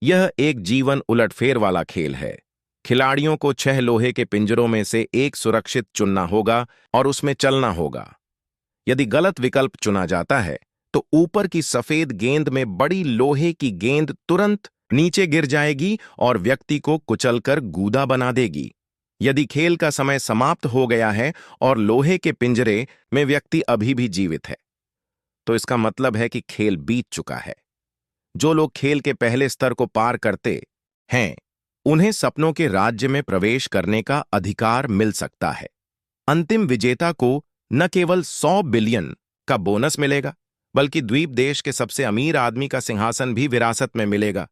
यह एक जीवन उलटफेर वाला खेल है। खिलाड़ियों को 6 लोहे के पिंजरों में से एक सुरक्षित चुनना होगा और उसमें चलना होगा। यदि गलत विकल्प चुना जाता है तो ऊपर की सफेद गेंद में बड़ी लोहे की गेंद तुरंत नीचे गिर जाएगी और व्यक्ति को कुचलकर गूदा बना देगी। यदि खेल का समय समाप्त हो गया है और लोहे के पिंजरे में व्यक्ति अभी भी जीवित है, तो इसका मतलब है कि खेल बीत चुका है। जो लोग खेल के पहले स्तर को पार करते हैं, उन्हें सपनों के राज्य में प्रवेश करने का अधिकार मिल सकता है। अंतिम विजेता को न केवल 100 बिलियन का बोनस मिलेगा, बल्कि द्वीप देश के सबसे अमीर आदमी का सिंहासन भी विरासत में मिलेगा।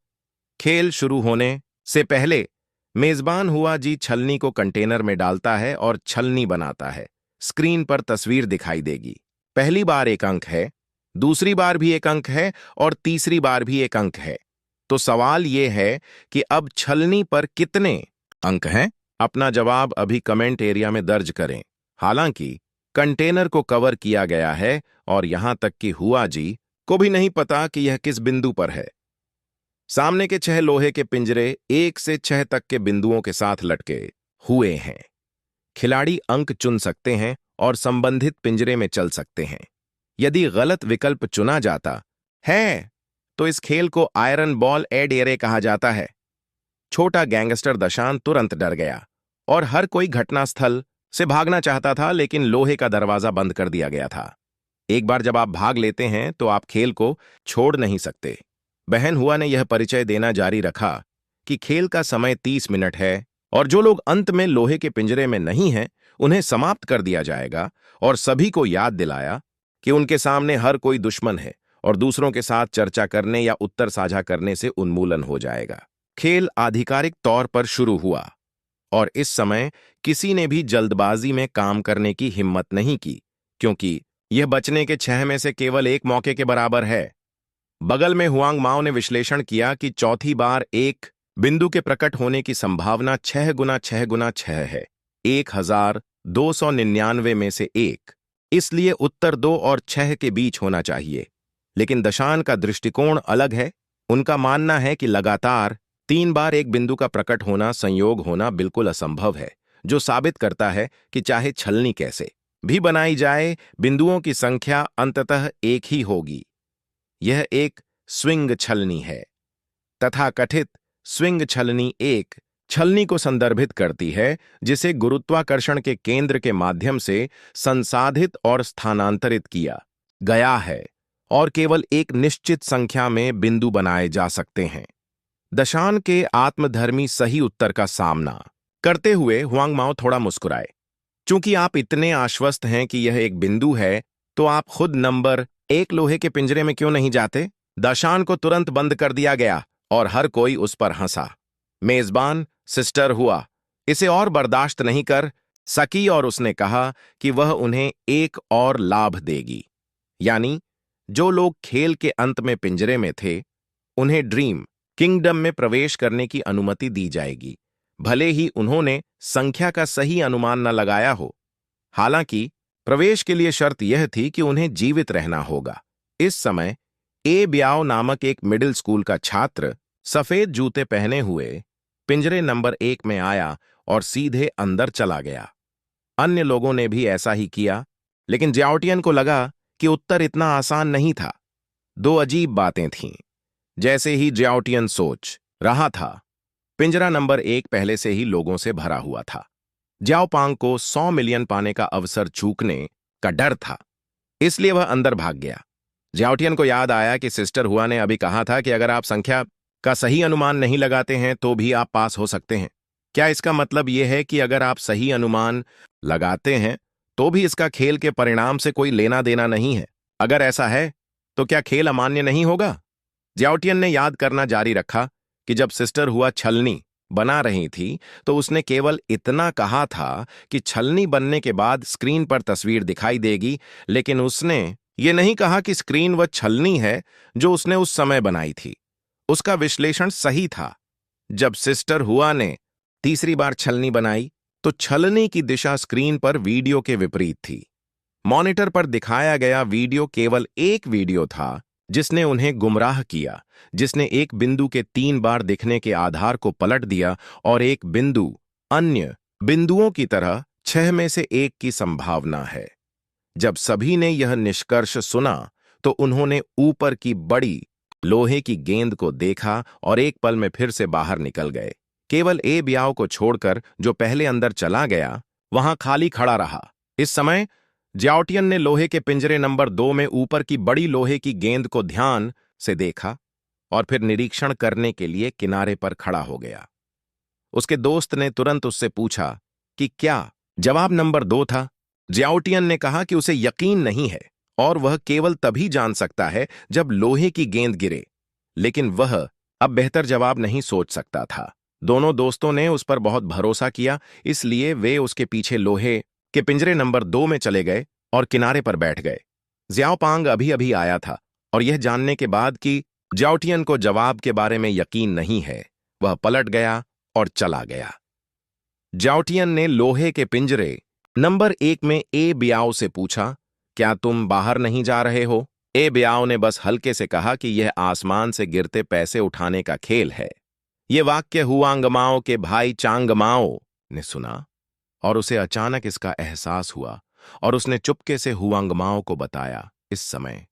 खेल शुरू होने से पहले मेजबान हुआ जी छलनी को कंटेनर में डालता है और छलनी बनाता है। स्क्रीन पर तस्वीर दिखाई देगी। पहली बार 1 अंक है, दूसरी बार भी 1 अंक है और तीसरी बार भी 1 अंक है। तो सवाल यह है कि अब छलनी पर कितने अंक हैं? अपना जवाब अभी कमेंट एरिया में दर्ज करें। हालांकि कंटेनर को कवर किया गया है और यहां तक कि हुआ जी को भी नहीं पता कि यह किस बिंदु पर है। सामने के 6 लोहे के पिंजरे 1 से 6 तक के बिंदुओं के साथ लटके हुए हैं। खिलाड़ी अंक चुन सकते हैं और संबंधित पिंजरे में चल सकते हैं। यदि गलत विकल्प चुना जाता है तो इस खेल को आयरन बॉल एड एरे कहा जाता है। छोटा गैंगस्टर दशान तुरंत डर गया और हर कोई घटनास्थल से भागना चाहता था, लेकिन लोहे का दरवाजा बंद कर दिया गया था। एक बार जब आप भाग लेते हैं तो आप खेल को छोड़ नहीं सकते। बहन हुआ ने यह परिचय देना जारी रखा कि खेल का समय 30 मिनट है और जो लोग अंत में लोहे के पिंजरे में नहीं हैं, उन्हें समाप्त कर दिया जाएगा, और सभी को याद दिलाया कि उनके सामने हर कोई दुश्मन है और दूसरों के साथ चर्चा करने या उत्तर साझा करने से उन्मूलन हो जाएगा। खेल आधिकारिक तौर पर शुरू हुआ और इस समय किसी ने भी जल्दबाजी में काम करने की हिम्मत नहीं की, क्योंकि यह बचने के 6 में से केवल 1 मौके के बराबर है। बगल में हुआंग माओ ने विश्लेषण किया कि चौथी बार एक बिंदु के प्रकट होने की संभावना 6 गुना 6 गुना 6 है, 1299 में से 1। इसलिए उत्तर 2 और 6 के बीच होना चाहिए। लेकिन दशान का दृष्टिकोण अलग है। उनका मानना है कि लगातार 3 बार एक बिंदु का प्रकट होना, संयोग होना बिल्कुल असंभव है, जो साबित करता है कि चाहे छलनी कैसे भी बनाई जाए, बिंदुओं की संख्या अंततः एक ही होगी। यह एक स्विंग छलनी है। तथाकथित स्विंग छलनी एक छलनी को संदर्भित करती है जिसे गुरुत्वाकर्षण के केंद्र के माध्यम से संसाधित और स्थानांतरित किया गया है और केवल एक निश्चित संख्या में बिंदु बनाए जा सकते हैं। दशान के आत्मधर्मी सही उत्तर का सामना करते हुए हुआंग माओ थोड़ा मुस्कुराए। चूंकि आप इतने आश्वस्त हैं कि यह एक बिंदु है, तो आप खुद नंबर 1 लोहे के पिंजरे में क्यों नहीं जाते? दशान को तुरंत बंद कर दिया गया और हर कोई उस पर हंसा। मेजबान सिस्टर हुआ इसे और बर्दाश्त नहीं कर सकी और उसने कहा कि वह उन्हें एक और लाभ देगी, यानी जो लोग खेल के अंत में पिंजरे में थे, उन्हें ड्रीम किंगडम में प्रवेश करने की अनुमति दी जाएगी, भले ही उन्होंने संख्या का सही अनुमान न लगाया हो। हालांकि प्रवेश के लिए शर्त यह थी कि उन्हें जीवित रहना होगा। इस समय ए ब्याओ नामक एक मिडिल स्कूल का छात्र सफेद जूते पहने हुए पिंजरे नंबर 1 में आया और सीधे अंदर चला गया। अन्य लोगों ने भी ऐसा ही किया, लेकिन ज्याओटियन को लगा कि उत्तर इतना आसान नहीं था। 2 अजीब बातें थीं। जैसे ही ज्याओटियन सोच रहा था, पिंजरा नंबर 1 पहले से ही लोगों से भरा हुआ था। ज्याओपांग को 100 मिलियन पाने का अवसर चूकने का डर था, इसलिए वह अंदर भाग गया। ज्याओटियन को याद आया कि सिस्टर हुआ ने अभी कहा था कि अगर आप संख्या का सही अनुमान नहीं लगाते हैं तो भी आप पास हो सकते हैं। क्या इसका मतलब यह है कि अगर आप सही अनुमान लगाते हैं तो भी इसका खेल के परिणाम से कोई लेना देना नहीं है? अगर ऐसा है तो क्या खेल अमान्य नहीं होगा? ज्याओटियन ने याद करना जारी रखा कि जब सिस्टर हुआ छलनी बना रही थी तो उसने केवल इतना कहा था कि छलनी बनने के बाद स्क्रीन पर तस्वीर दिखाई देगी, लेकिन उसने ये नहीं कहा कि स्क्रीन वह छलनी है जो उसने उस समय बनाई थी। उसका विश्लेषण सही था। जब सिस्टर हुआ ने तीसरी बार छलनी बनाई तो छलनी की दिशा स्क्रीन पर वीडियो के विपरीत थी। मॉनिटर पर दिखाया गया वीडियो केवल एक वीडियो था जिसने उन्हें गुमराह किया, जिसने एक बिंदु के 3 बार दिखने के आधार को पलट दिया और एक बिंदु अन्य बिंदुओं की तरह 6 में से 1 की संभावना है। जब सभी ने यह निष्कर्ष सुना तो उन्होंने ऊपर की बड़ी लोहे की गेंद को देखा और एक पल में फिर से बाहर निकल गए। केवल ए ब्याओ को छोड़कर, जो पहले अंदर चला गया, वहां खाली खड़ा रहा। इस समय ज्याओटियन ने लोहे के पिंजरे नंबर 2 में ऊपर की बड़ी लोहे की गेंद को ध्यान से देखा और फिर निरीक्षण करने के लिए किनारे पर खड़ा हो गया। उसके दोस्त ने तुरंत उससे पूछा कि क्या जवाब नंबर 2 था। ज्याओटियन ने कहा कि उसे यकीन नहीं है और वह केवल तभी जान सकता है जब लोहे की गेंद गिरे, लेकिन वह अब बेहतर जवाब नहीं सोच सकता था। दोनों दोस्तों ने उस पर बहुत भरोसा किया, इसलिए वे उसके पीछे लोहे के पिंजरे नंबर 2 में चले गए और किनारे पर बैठ गए। ज्याओपांग अभी अभी आया था और यह जानने के बाद कि ज्याओटियन को जवाब के बारे में यकीन नहीं है, वह पलट गया और चला गया। ज्याओटियन ने लोहे के पिंजरे नंबर 1 में ए ब्याओ से पूछा, क्या तुम बाहर नहीं जा रहे हो? ए ब्याओ ने बस हल्के से कहा कि यह आसमान से गिरते पैसे उठाने का खेल है। यह वाक्य हुआंगमाओ के भाई चांगमाओ ने सुना और उसे अचानक इसका एहसास हुआ और उसने चुपके से हुआंगमाओ को बताया। इस समय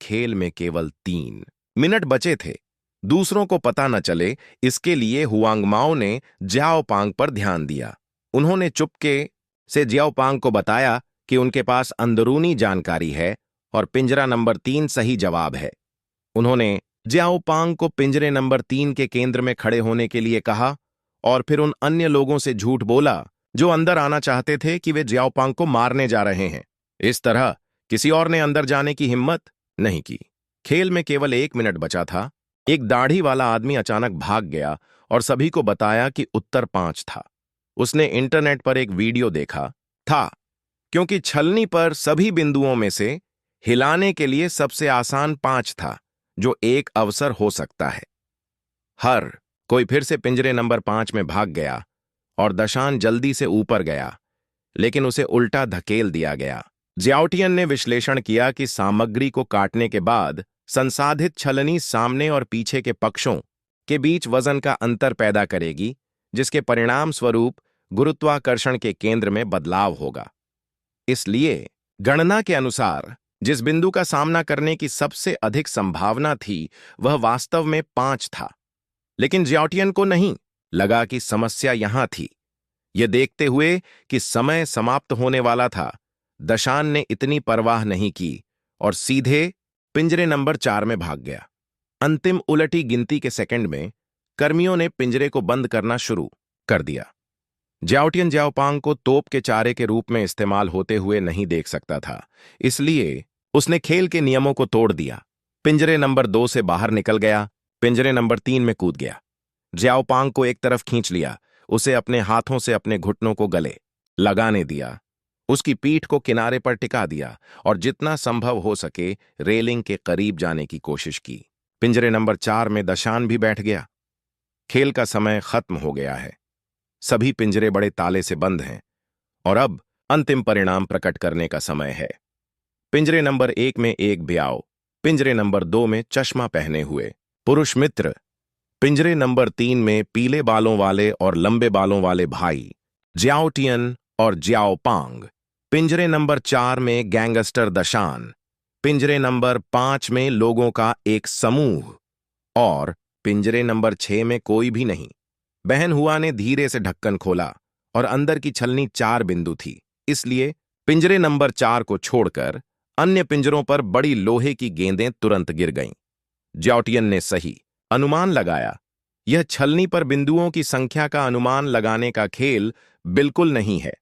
खेल में केवल 3 मिनट बचे थे। दूसरों को पता न चले, इसके लिए हुआंगमाओ ने ज्याओपांग पर ध्यान दिया। उन्होंने चुपके से ज्याओपांग को बताया कि उनके पास अंदरूनी जानकारी है और पिंजरा नंबर 3 सही जवाब है। उन्होंने ज्याओपांग को पिंजरे नंबर 3 के केंद्र में खड़े होने के लिए कहा और फिर उन अन्य लोगों से झूठ बोला जो अंदर आना चाहते थे कि वे ज्याओपांग को मारने जा रहे हैं। इस तरह किसी और ने अंदर जाने की हिम्मत नहीं की। खेल में केवल 1 मिनट बचा था। एक दाढ़ी वाला आदमी अचानक भाग गया और सभी को बताया कि उत्तर 5 था। उसने इंटरनेट पर एक वीडियो देखा था, क्योंकि छलनी पर सभी बिंदुओं में से हिलाने के लिए सबसे आसान 5 था, जो एक अवसर हो सकता है। हर कोई फिर से पिंजरे नंबर 5 में भाग गया और दशान जल्दी से ऊपर गया, लेकिन उसे उल्टा धकेल दिया गया। ज्याओटियन ने विश्लेषण किया कि सामग्री को काटने के बाद संसाधित छलनी सामने और पीछे के पक्षों के बीच वजन का अंतर पैदा करेगी, जिसके परिणाम स्वरूप गुरुत्वाकर्षण के केंद्र में बदलाव होगा। इसलिए गणना के अनुसार जिस बिंदु का सामना करने की सबसे अधिक संभावना थी, वह वास्तव में 5 था। लेकिन ज्याओटियन को नहीं लगा कि समस्या यहां थी। यह देखते हुए कि समय समाप्त होने वाला था, दशान ने इतनी परवाह नहीं की और सीधे पिंजरे नंबर 4 में भाग गया। अंतिम उलटी गिनती के सेकंड में कर्मियों ने पिंजरे को बंद करना शुरू कर दिया। ज्याओटियन ज्याओपांग को तोप के चारे के रूप में इस्तेमाल होते हुए नहीं देख सकता था, इसलिए उसने खेल के नियमों को तोड़ दिया। पिंजरे नंबर 2 से बाहर निकल गया, पिंजरे नंबर 3 में कूद गया। ज्याओपांग को एक तरफ खींच लिया, उसे अपने हाथों से अपने घुटनों को गले लगाने दिया, उसकी पीठ को किनारे पर टिका दिया और जितना संभव हो सके रेलिंग के करीब जाने की कोशिश की। पिंजरे नंबर 4 में दशान भी बैठ गया। खेल का समय खत्म हो गया है। सभी पिंजरे बड़े ताले से बंद हैं और अब अंतिम परिणाम प्रकट करने का समय है। पिंजरे नंबर 1 में एक ब्याओ, पिंजरे नंबर 2 में चश्मा पहने हुए पुरुष मित्र, पिंजरे नंबर 3 में पीले बालों वाले और लंबे बालों वाले भाई ज्याओटियन और ज्याओपांग, पिंजरे नंबर 4 में गैंगस्टर दशान, पिंजरे नंबर 5 में लोगों का एक समूह और पिंजरे नंबर 6 में कोई भी नहीं। बहन हुआ ने धीरे से ढक्कन खोला और अंदर की छलनी 4 बिंदु थी, इसलिए पिंजरे नंबर 4 को छोड़कर अन्य पिंजरों पर बड़ी लोहे की गेंदें तुरंत गिर गईं। ज्याओटियन ने सही अनुमान लगाया। यह छलनी पर बिंदुओं की संख्या का अनुमान लगाने का खेल बिल्कुल नहीं है।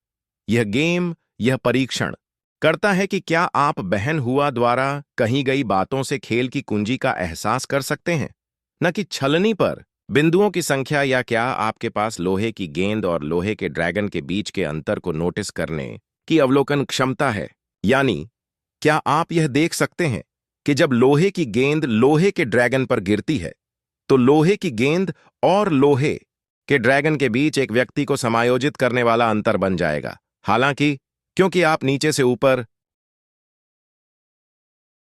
यह गेम, यह परीक्षण करता है कि क्या आप बहन हुआ द्वारा कही गई बातों से खेल की कुंजी का एहसास कर सकते हैं, न कि छलनी पर बिंदुओं की संख्या, या क्या आपके पास लोहे की गेंद और लोहे के ड्रैगन के बीच के अंतर को नोटिस करने की अवलोकन क्षमता है। यानी क्या आप यह देख सकते हैं कि जब लोहे की गेंद लोहे के ड्रैगन पर गिरती है तो लोहे की गेंद और लोहे के ड्रैगन के बीच एक व्यक्ति को समायोजित करने वाला अंतर बन जाएगा। हालांकि क्योंकि आप नीचे से ऊपर